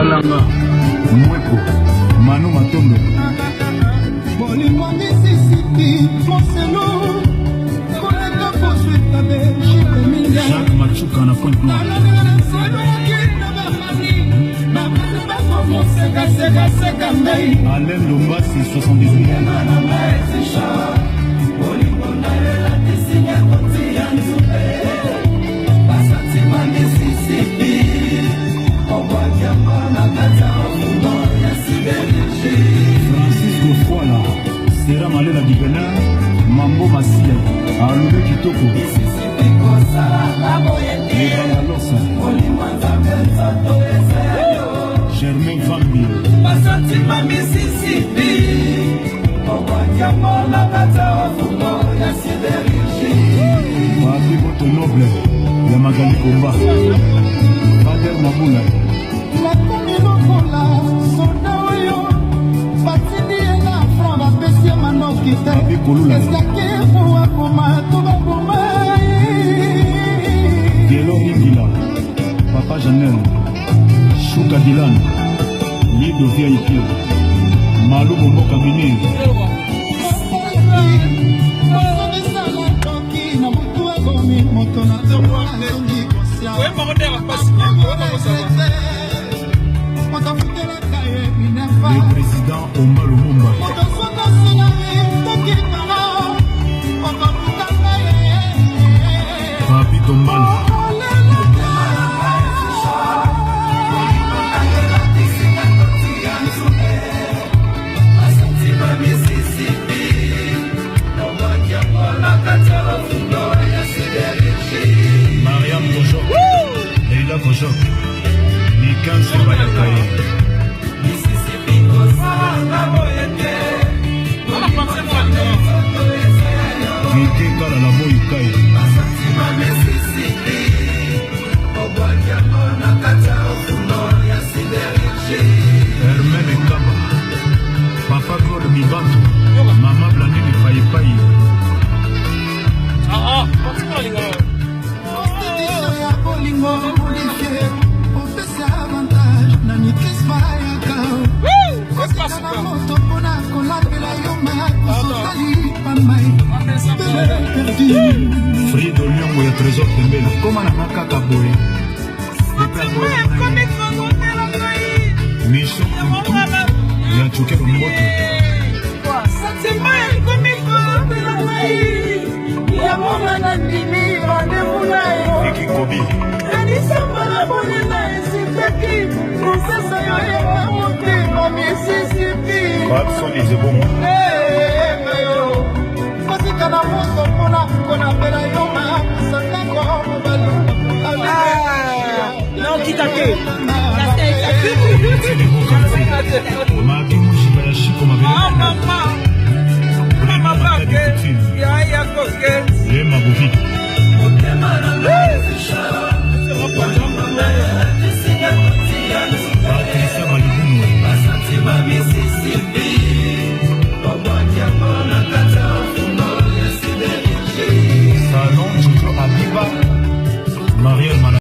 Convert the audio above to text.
Alanga Mweko Manu Matombe Bolingo Mississippi Monselo Koleka Posueta Belgique Minga Jacques Machuka na Pointe Noire Alain Lombasi 78 Francisco Fouala Sera Malela Dibena Mambo Masia Arlube Kitoko Ebangalosa Germain Vambi Basatima Mississippi Owakiamola Kata Wafumo ya Sideriji Papi Boto Noble ya Magali Komba Fader Mabula Makomi Lokola Soda Oyo Batidi Ena Fran Bapesia Manokite Papi Kolula Eskake Fouwa Koma Toba Koma Dielo Ringila Papa Janel Chouka Dylan Lido VIP Malou Bombo Kabine Le président Omar Lumumba Papi Tombala Mariam Kojok Leila Kojok Nikan Sebaya Kaye Vite Kala la Boy Kaye Hermene Kaba Papa Claude Mibanto Mama Blanine Faye Frido Lyongo ya Trésor Tembele Koma na makaka boye Michel Tutu ya Choke Mboto Eki Kobi Babson Izebongo Magi Mushiba ya Shiko Mabele Lema Bovi